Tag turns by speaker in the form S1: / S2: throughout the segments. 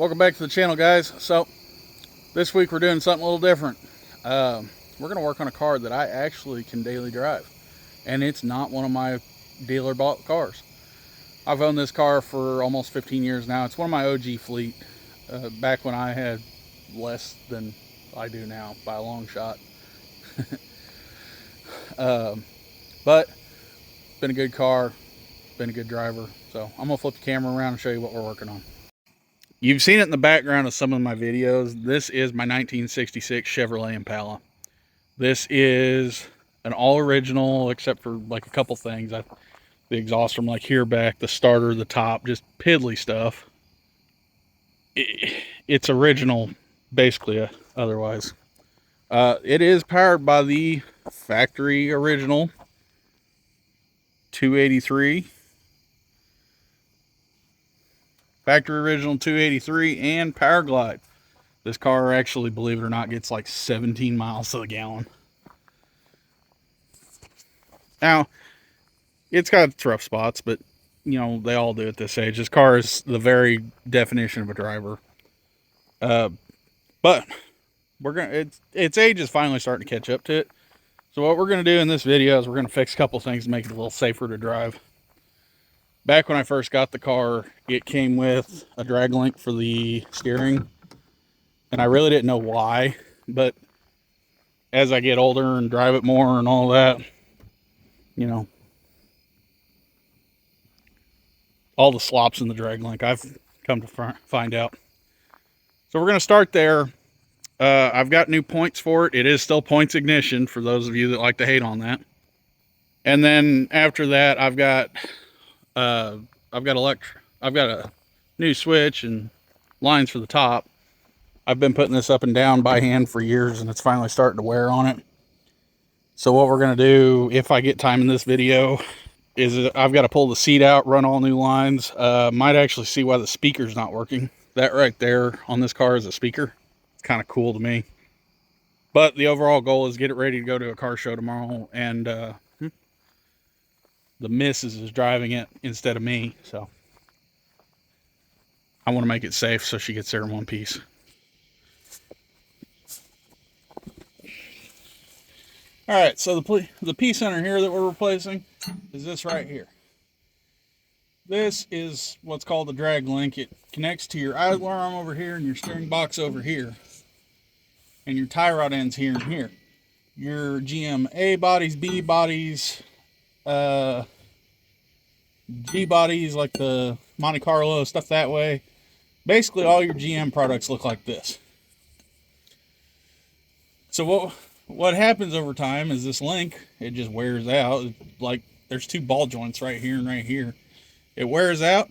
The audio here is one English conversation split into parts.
S1: Welcome back to the channel, guys. So this week we're doing something a little different. We're going to work on a car that I actually can daily drive, and it's not one of my dealer bought cars. I've owned this car for almost 15 years now. It's one of my OG fleet, back when I had less than I do now by a long shot. But been a good car, been a good driver. So I'm gonna flip the camera around and show you what we're working on. You've seen it in the background of some of my videos. This is my 1966 Chevrolet Impala. This is an all original, except for like a couple things. The exhaust from like here back, the starter, the top, just piddly stuff. It's original, basically. Otherwise, it is powered by the factory original 283. Factory original 283 and Power Glide. This car actually, believe it or not, gets like 17 miles to the gallon. Now, it's got its rough spots, but you know, they all do at this age. This car is the very definition of a driver. But we're gonna its age is finally starting to catch up to it. So what we're gonna do in this video is we're gonna fix a couple things to make it a little safer to drive. Back when I first got the car, it came with a drag link for the steering, and I really didn't know why, but as I get older and drive it more and all that, you know, all the slops in the drag link, I've come to find out. So we're going to start there. I've got new points for it. It is still points ignition for those of you that like to hate on that. And then after that, I've got a new switch and lines for the top. I've been putting this up and down by hand for years, and it's finally starting to wear on it. So what we're going to do, if I get time in this video, is I've got to pull the seat out, run all new lines. Might actually see why the speaker's not working. That right there on this car is a speaker. It's kind of cool to me. But the overall goal is get it ready to go to a car show tomorrow, and the missus is driving it instead of me, so I want to make it safe so she gets there in one piece. All right, so the piece under here that we're replacing is this right here. This is what's called the drag link. It connects to your idler arm over here and your steering box over here, and your tie rod ends here and here. Your GM A bodies, B bodies, G bodies like the Monte Carlo, stuff that way. Basically all your GM products look like this. So what happens over time is this link, it just wears out. Like there's two ball joints right here and right here. It wears out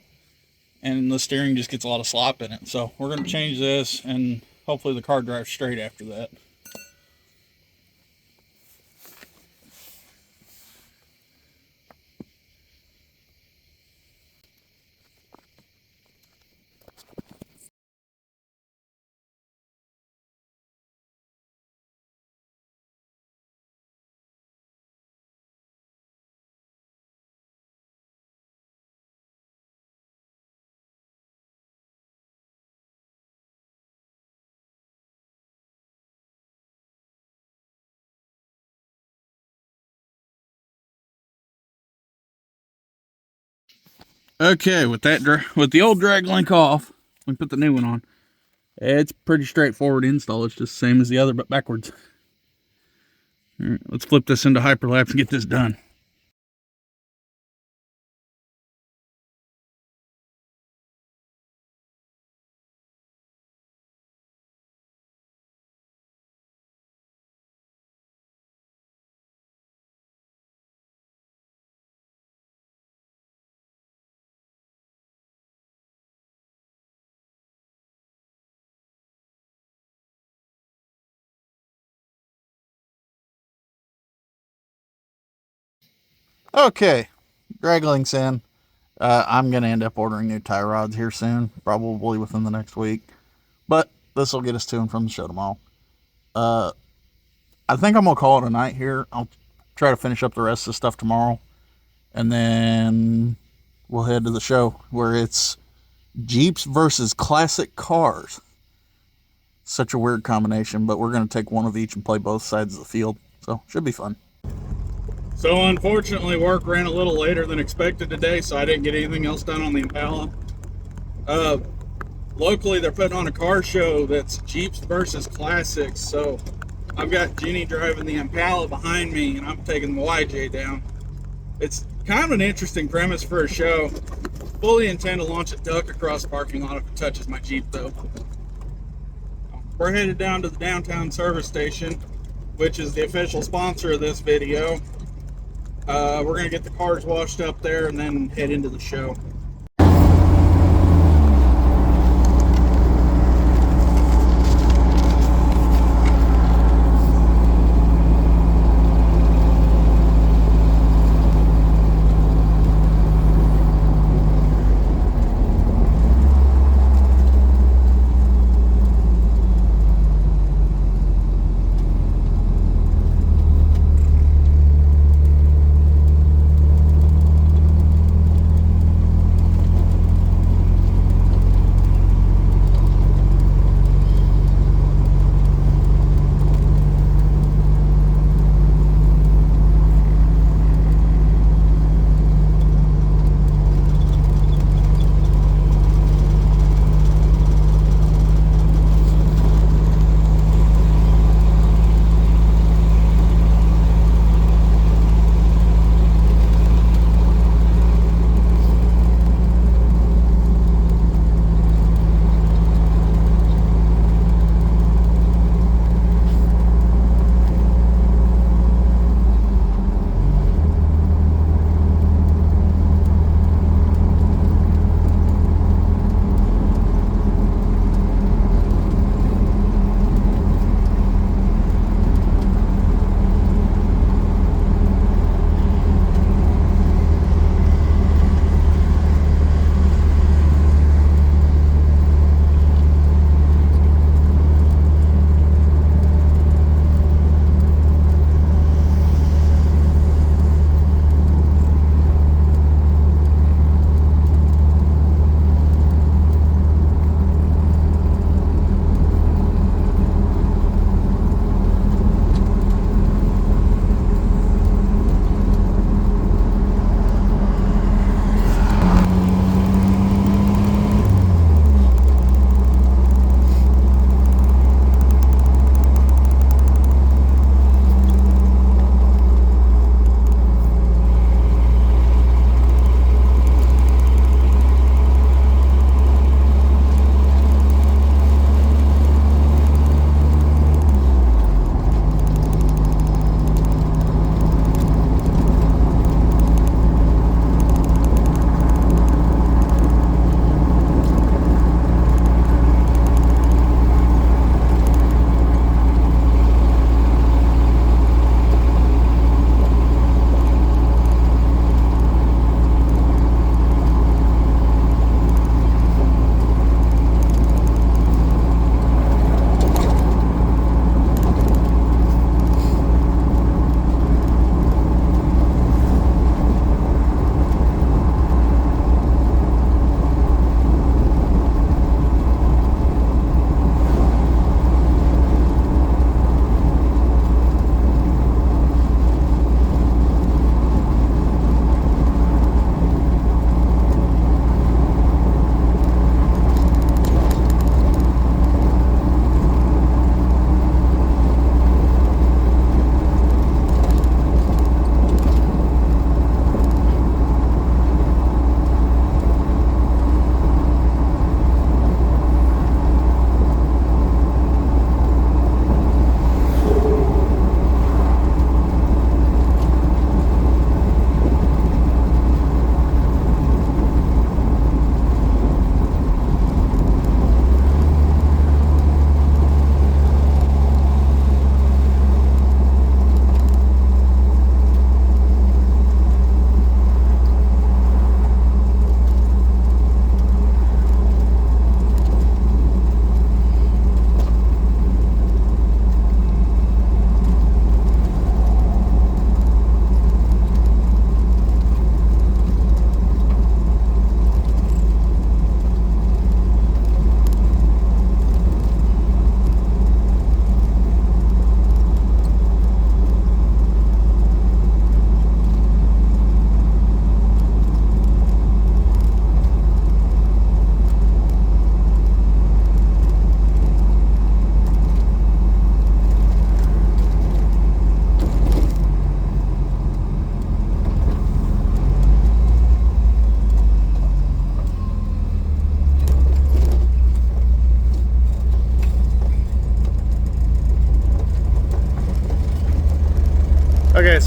S1: and the steering just gets a lot of slop in it. So we're going to change this, and hopefully the car drives straight after that. Okay, with the old drag link off, we put the new one on. It's pretty straightforward install. It's just the same as the other, but backwards. All right, let's flip this into hyperlapse and get this done. Okay, drag links in. I'm going to end up ordering new tie rods here soon, probably within the next week. But this will get us to and from the show tomorrow. I think I'm going to call it a night here. I'll try to finish up the rest of the stuff tomorrow, and then we'll head to the show where it's Jeeps versus classic cars. Such a weird combination, but we're going to take one of each and play both sides of the field. So, should be fun. So, unfortunately, work ran a little later than expected today, so I didn't get anything else done on the Impala. Locally, they're putting on a car show that's Jeeps versus classics. So, I've got Jenny driving the Impala behind me, and I'm taking the YJ down. It's kind of an interesting premise for a show. Fully intend to launch a duck across the parking lot if it touches my Jeep, though. We're headed down to the downtown service station, which is the official sponsor of this video. We're going to get the cars washed up there and then head into the show.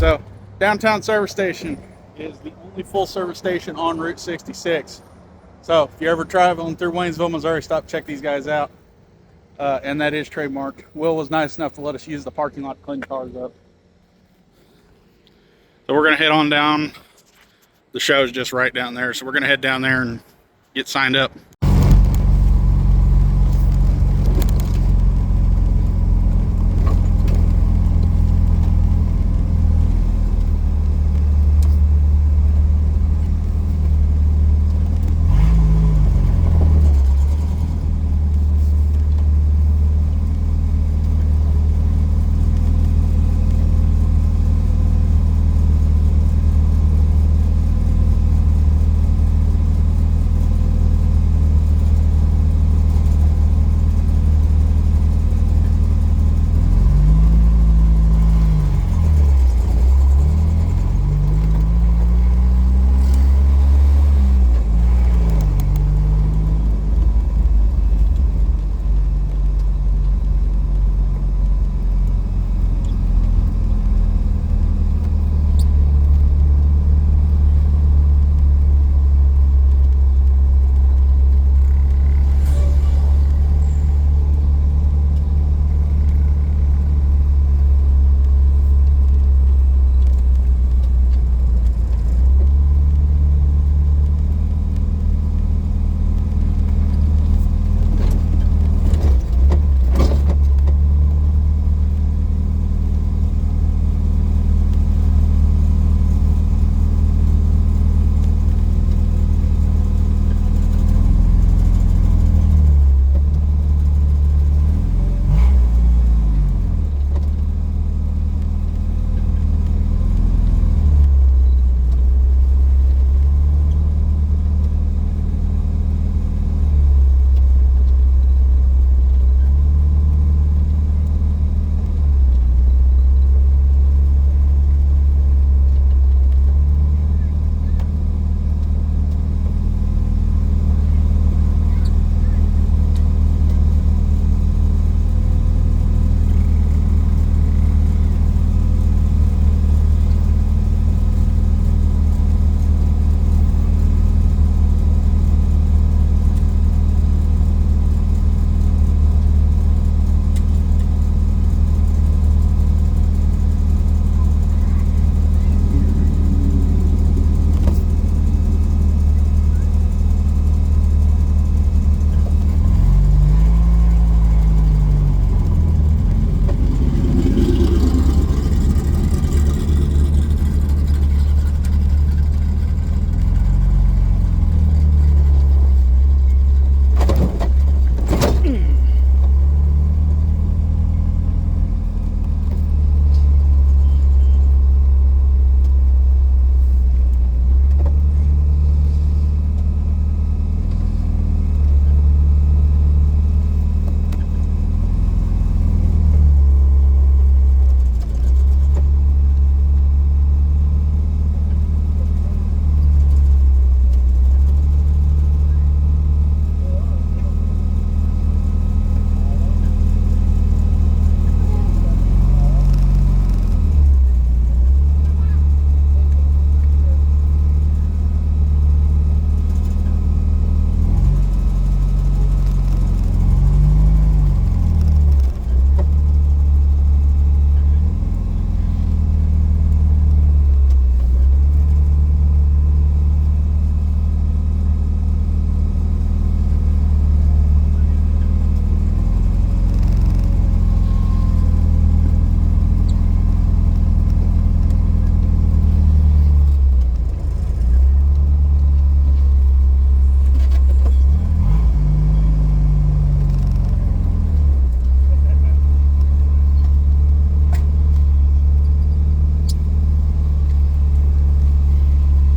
S1: So downtown service station is the only full service station on Route 66. So if you're ever traveling through Waynesville, Missouri, stop, check these guys out. And that is trademarked. Will was nice enough to let us use the parking lot to clean the cars up. So we're going to head on down. The show's just right down there. So we're going to head down there and get signed up.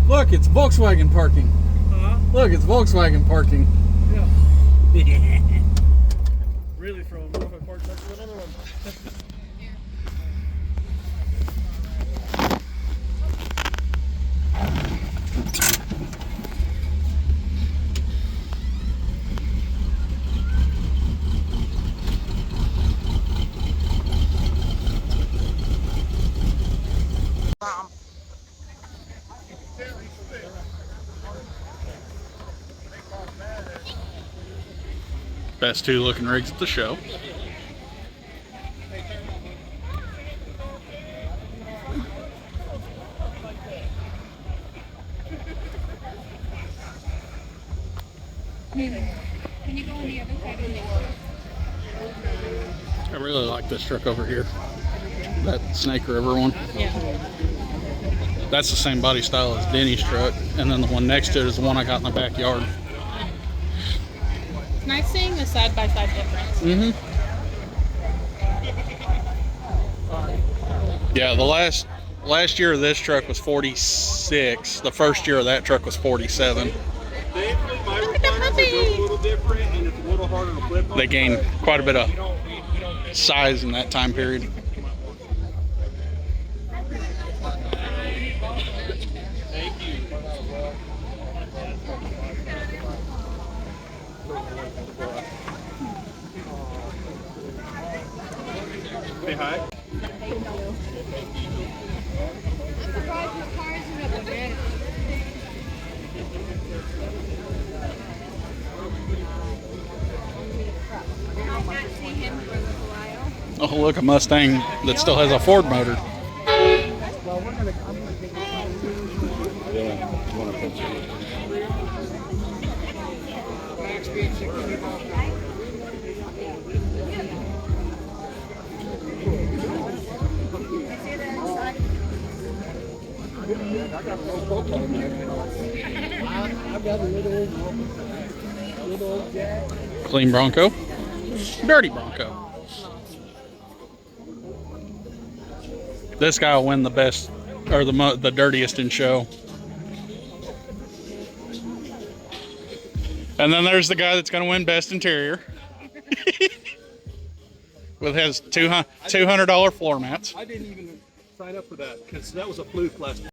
S1: Look, it's Volkswagen parking.
S2: Huh?
S1: Look, it's Volkswagen parking.
S2: Yeah. Really from Norfolk Park next to another one.
S1: Best 2 looking rigs at the show.
S3: Can you go on the other side of the
S1: I really like this truck over here. That Snake River one.
S3: Yeah.
S1: That's the same body style as Denny's truck. And then the one next to it is the one I got in the backyard.
S3: It's nice seeing the side-by-side difference.
S1: Mm-hmm. Yeah, the last year of this truck was 46. The first year of that truck was 47.
S2: Thankfully, my recliners are built a little different and it's a little harder to flip on.
S1: They gained quite a bit of size in that time period.
S2: Say hi.
S3: I'm surprised the cars are up there. I might not see him for a little while.
S1: Oh, look, a Mustang that still has a Ford motor. Clean Bronco, dirty Bronco. This guy will win the best, or the dirtiest in show. And then there's the guy that's going to win best interior. With his $200 floor mats.
S2: I didn't even sign up for that because that was a fluke last year.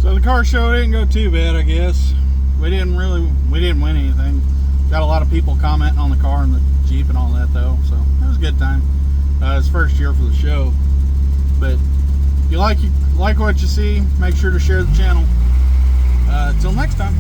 S1: So the car show didn't go too bad, I guess. We didn't win anything. Got a lot of people commenting on the car and the Jeep and all that though, so it was a good time. It's first year for the show, but if you like what you see, make sure to share the channel. Till next time.